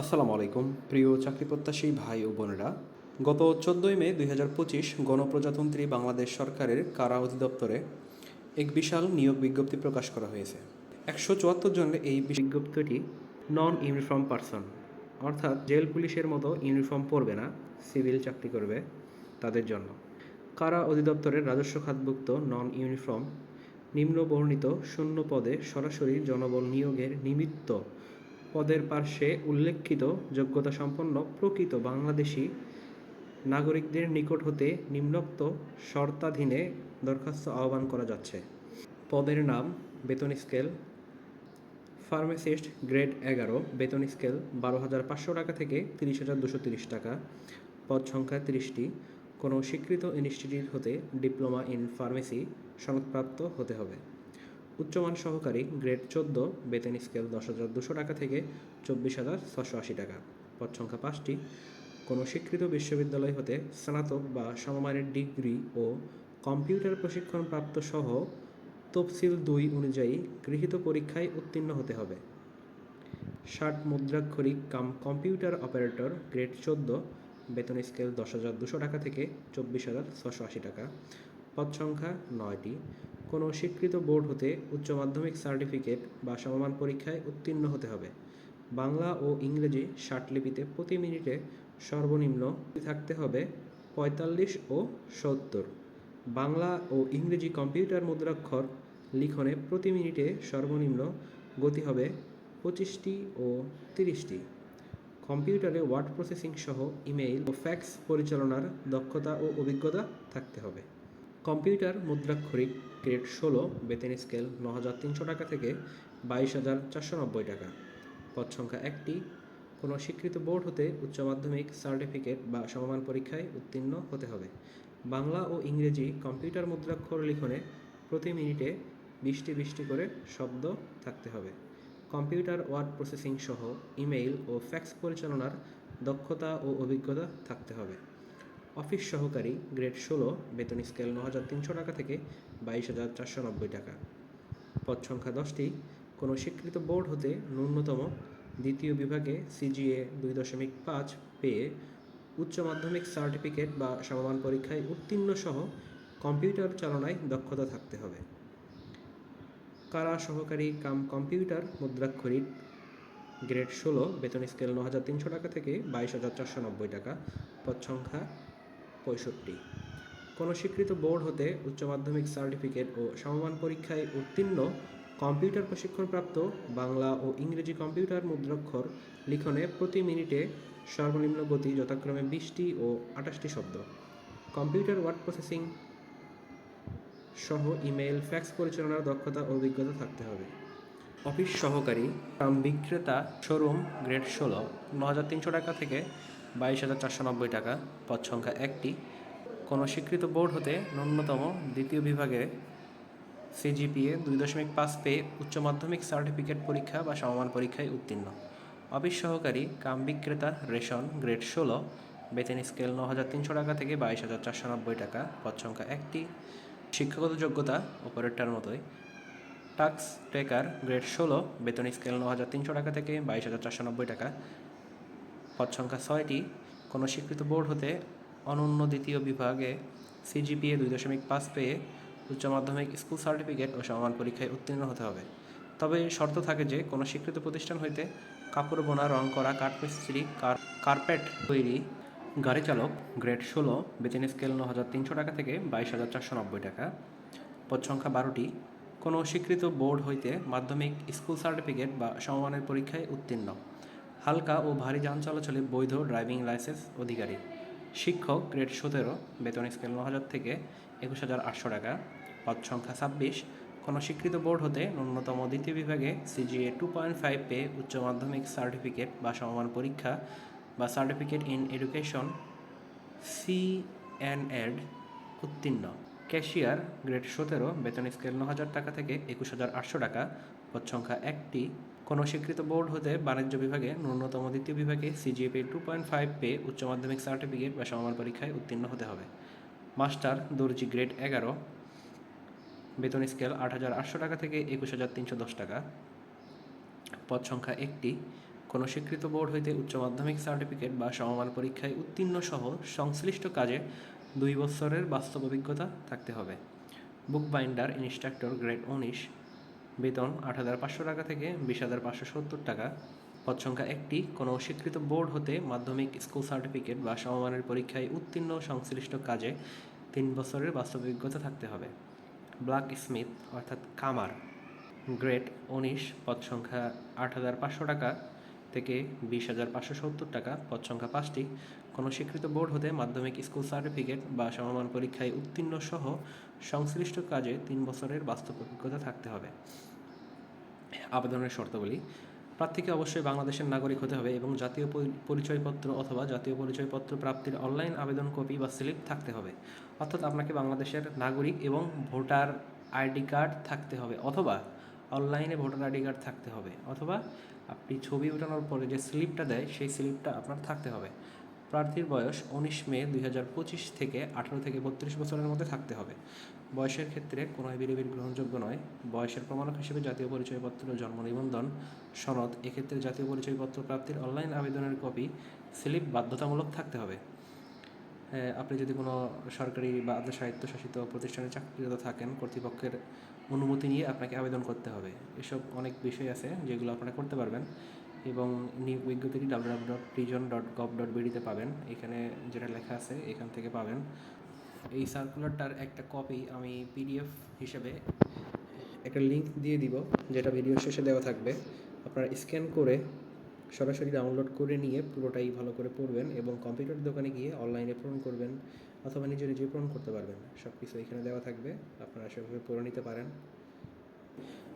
আসসালামু আলাইকুম প্রিয় চাকরিপ্রত্যাশী ভাই ও বোনেরা। গত 14 মে 2025 গণপ্রজাতন্ত্রী বাংলাদেশ সরকারের কারা অধিদপ্তরে এক বিশাল নিয়োগ বিজ্ঞপ্তি প্রকাশ করা হয়েছে। 174 জনের এই বিজ্ঞপ্তিটি নন ইউনিফর্ম পারসন, অর্থাৎ জেল পুলিশের মতো ইউনিফর্ম পরবে না, সিভিল চাকরি করবে তাদের জন্য। কারা অধিদপ্তরের রাজস্ব খাতভুক্ত নন ইউনিফর্ম নিম্নবর্ণিত শূন্য পদে সরাসরি জনবল নিয়োগের নিমিত্ত পদের পার্শ্বে উল্লেখিত যোগ্যতাসম্পন্ন প্রকৃত বাংলাদেশি নাগরিকদের নিকট হতে নিম্নোক্ত শর্তাধীনে দরখাস্ত আহ্বান করা যাচ্ছে। পদের নাম: বেতন স্কেল ফার্মাসিস্ট গ্রেড 11, বেতন স্কেল 12,500 টাকা থেকে 30,230 টাকা। পদ সংখ্যা 30টি। কোনো স্বীকৃত ইনস্টিটিউট হতে ডিপ্লোমা ইন ফার্মেসি সনদপ্রাপ্ত হতে হবে। উচ্চমান সহকারী গ্রেড 14, বেতন স্কেল 10,200 টাকা থেকে 24,680 টাকা। পদ সংখ্যা 5টি। কোনো স্বীকৃত বিশ্ববিদ্যালয় হতে স্নাতক বা সমমানের ডিগ্রি ও কম্পিউটার প্রশিক্ষণপ্রাপ্ত সহ তফসিল 2 অনুযায়ী গৃহীত পরীক্ষায় উত্তীর্ণ হতে হবে। 60 মুদ্রাক্ষরিক কাম কম্পিউটার অপারেটর গ্রেড 14, বেতন স্কেল 10,200 টাকা থেকে 24,680 টাকা। পদ সংখ্যা 9টি। কোনো স্বীকৃত বোর্ড হতে উচ্চ মাধ্যমিক সার্টিফিকেট বা সমমান পরীক্ষায় উত্তীর্ণ হতে হবে। বাংলা ও ইংরেজি ষাটলিপিতে প্রতি মিনিটে সর্বনিম্ন থাকতে হবে 45 ও 70। বাংলা ও ইংরেজি কম্পিউটার মুদ্রাক্ষর লিখনে প্রতি মিনিটে সর্বনিম্ন গতি হবে 25টি ও 30টি। কম্পিউটারে ওয়ার্ড প্রসেসিং সহ ইমেইল ও ফ্যাক্স পরিচালনার দক্ষতা ও অভিজ্ঞতা থাকতে হবে। কম্পিউটার মুদ্রাক্ষরিক গ্রেড 16, বেতন স্কেল 9,300 টাকা থেকে 22,490 টাকা। পদ সংখ্যা 1টি। কোনো স্বীকৃত বোর্ড হতে উচ্চ মাধ্যমিক সার্টিফিকেট বা সমমান পরীক্ষায় উত্তীর্ণ হতে হবে। বাংলা ও ইংরেজি কম্পিউটার মুদ্রাক্ষর লিখনে প্রতি মিনিটে 20টি করে শব্দ থাকতে হবে। কম্পিউটার ওয়ার্ড প্রসেসিং সহ ইমেইল ও ফ্যাক্স পরিচালনার দক্ষতা ও অভিজ্ঞতা থাকতে হবে। অফিস সহকারী গ্রেড 16, বেতন স্কেল 9,300 টাকা থেকে 22,490 টাকা। পদ সংখ্যা 10টি। কোনো স্বীকৃত বোর্ড হতে ন্যূনতম দ্বিতীয় বিভাগে CGA 2.5 পেয়ে উচ্চ মাধ্যমিক সার্টিফিকেট বা সমমান পরীক্ষায় উত্তীর্ণ সহ কম্পিউটার চালনায় দক্ষতা থাকতে হবে। কারা সহকারী কাম কম্পিউটার মুদ্রাক্ষরিক গ্রেড 16, বেতন স্কেল 9,300 টাকা থেকে 22,490 টাকা। পদ সংখ্যা 65। কোনো স্বীকৃত বোর্ড হতে উচ্চ মাধ্যমিক সার্টিফিকেট ও সমমান পরীক্ষায় উত্তীর্ণ কম্পিউটার প্রশিক্ষণপ্রাপ্ত বাংলা ও ইংরেজি কম্পিউটার মুদ্রাক্ষর লিখনে প্রতি মিনিটে সর্বনিম্ন গতি যথাক্রমে 20টি ও 28টি শব্দ। কম্পিউটার ওয়ার্ড প্রসেসিং সহ ইমেইল ফ্যাক্স পরিচালনার দক্ষতা ও অভিজ্ঞতা থাকতে হবে। অফিস সহকারী কাম বিক্রেতা শোরুম গ্রেড 16, 9,300 টাকা থেকে 22,490 টাকা। পদ সংখ্যা 1টি। কোনো স্বীকৃত বোর্ড হতে ন্যূনতম দ্বিতীয় বিভাগে CGPA 2.5 পেয়ে উচ্চ মাধ্যমিক সার্টিফিকেট পরীক্ষা বা সমমান পরীক্ষায় উত্তীর্ণ। অফিস সহকারী কাম বিক্রেতা রেশন গ্রেড 16, বেতন স্কেল 9,300 টাকা থেকে 22,490 টাকা। পদ সংখ্যা 1টি। শিক্ষাগত যোগ্যতা অপারেটর মতোই। টাক্স টেকার গ্রেড 16, বেতন স্কেল 9,300 টাকা থেকে 22,490 টাকা। পদ সংখ্যা 6টি। কোনো স্বীকৃত বোর্ড হতে অনন্য দ্বিতীয় বিভাগে CGPA 2.5 পেয়ে উচ্চ মাধ্যমিক স্কুল সার্টিফিকেট ও সমমান পরীক্ষায় উত্তীর্ণ হতে হবে। তবে শর্ত থাকে যে কোনো স্বীকৃত প্রতিষ্ঠান হইতে কাপড় বোনা, রং করা, কাঠমিস্ত্রি, কার্পেট তৈরি, গাড়ি চালক গ্রেড 16, বেতন স্কেল 9,300 টাকা থেকে 22,490 টাকা। পদ সংখ্যা 12টি। কোনো স্বীকৃত বোর্ড হইতে মাধ্যমিক স্কুল সার্টিফিকেট বা সমমানের পরীক্ষায় উত্তীর্ণ হালকা ও ভারী যান চলাচলে বৈধ ড্রাইভিং লাইসেন্স অধিকারী। শিক্ষক গ্রেড 17, বেতন স্কেল 9,000 থেকে 21,800 টাকা। পদ সংখ্যা 26। কোনো স্বীকৃত বোর্ড হতে ন্যূনতম দ্বিতীয় বিভাগে CGA 2.5 পেয়ে উচ্চ মাধ্যমিক সার্টিফিকেট বা সমমান পরীক্ষা বা সার্টিফিকেট ইন এডুকেশন CNED উত্তীর্ণ। ক্যাশিয়ার গ্রেড 17, বেতন স্কেল 9,000 টাকা থেকে 21,800 টাকা। পদ সংখ্যা 1টি। কোনো স্বীকৃত বোর্ড হতে বাণিজ্য বিভাগে ন্যূনতম দ্বিতীয় বিভাগে CGPA 2.5 পেয়ে উচ্চ মাধ্যমিক সার্টিফিকেট বা সমমান পরীক্ষায় উত্তীর্ণ হতে হবে। মাস্টার দর্জি গ্রেড 11, বেতন স্কেল 8,800 টাকা থেকে 21,310 টাকা। পদ সংখ্যা 1টি। কোনো স্বীকৃত বোর্ড হইতে উচ্চ মাধ্যমিক সার্টিফিকেট বা সমমান পরীক্ষায় উত্তীর্ণ সহ সংশ্লিষ্ট কাজে 2 বছরের বাস্তব অভিজ্ঞতা থাকতে হবে। বুক বাইন্ডার ইনস্ট্রাক্টর গ্রেড 19, বেতন 8,500 টাকা থেকে 20,570 টাকা। পদ সংখ্যা 1টি, কোনো স্বীকৃত বোর্ড হতে মাধ্যমিক স্কুল সার্টিফিকেট বা সমমানের পরীক্ষায় উত্তীর্ণ সংশ্লিষ্ট কাজে 3 বছরের বাস্তব অভিজ্ঞতা থাকতে হবে। ব্ল্যাক স্মিথ অর্থাৎ কামার, গ্রেড 19, পদ সংখ্যা 8,500 টাকা থেকে 20,570 টাকা। পদ সংখ্যা 5টি, কোনো স্বীকৃত বোর্ড হতে মাধ্যমিক স্কুল সার্টিফিকেট বা সমমান পরীক্ষায় উত্তীর্ণ সহ সংশ্লিষ্ট কাজে 3 বছরের বাস্তব অভিজ্ঞতা থাকতে হবে। আবেদনের শর্তাবলী: প্রার্থীকে অবশ্যই বাংলাদেশের নাগরিক হতে হবে এবং জাতীয় পরিচয়পত্র অথবা জাতীয় পরিচয়পত্র প্রাপ্তির অনলাইন আবেদন কপি বা স্লিপ থাকতে হবে। অর্থাৎ আপনাকে বাংলাদেশের নাগরিক এবং ভোটার আইডি কার্ড থাকতে হবে, অথবা অনলাইনে ভোটার আইডি কার্ড থাকতে হবে, অথবা আপনি ছবি ওঠানোর পরে যে স্লিপটা দেয় সেই স্লিপটা আপনার থাকতে হবে। প্রার্থীর বয়স 19 মে 2025 থেকে 18 থেকে 32 বছরের মধ্যে থাকতে হবে। বয়সের ক্ষেত্রে কোনো এফিডেভিট গ্রহণযোগ্য নয়। বয়সের প্রমাণক হিসেবে জাতীয় পরিচয়পত্র, জন্ম নিবন্ধন, সনদ, এক্ষেত্রে জাতীয় পরিচয়পত্র প্রাপ্তির অনলাইন আবেদনের কপি, স্লিপ বাধ্যতামূলক থাকতে হবে। আপনি যদি কোনো সরকারি বা আধা স্বায়ত্তশাসিত প্রতিষ্ঠানে চাকরিরত থাকেন, কর্তৃপক্ষের অনুমতি নিয়ে আপনাকে আবেদন করতে হবে। এসব অনেক বিষয় আছে যেগুলো আপনারা করতে পারবেন, এবং নিয়োগ বিজ্ঞপ্তিটি www.prison.gov.bd-তে পাবেন। এখানে যেটা লেখা আছে এখান থেকে পাবেন। এই সার্কুলারটার একটা কপি আমি পিডিএফ হিসেবে একটা লিঙ্ক দিয়ে দিব, যেটা ভিডিও শেষে দেওয়া থাকবে। আপনারা স্ক্যান করে সরাসরি ডাউনলোড করে নিয়ে পুরোটাই ভালো করে পড়বেন এবং কম্পিউটার দোকানে গিয়ে অনলাইনে পূরণ করবেন, অথবা নিজে নিজে পূরণ করতে পারবেন। সব কিছু এখানে দেওয়া থাকবে, আপনারা সেভাবে পড়ে নিতে পারেন।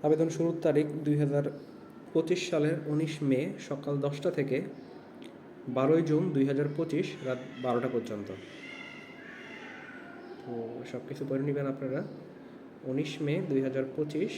আবেদন শুরুর তারিখ 2025 সালের 19 মে সকাল 10টা থেকে 12 জুন 2025 রাত 12টা পর্যন্ত। তো সব কিছু পড়ে নেবেন আপনারা। 19 মে 2025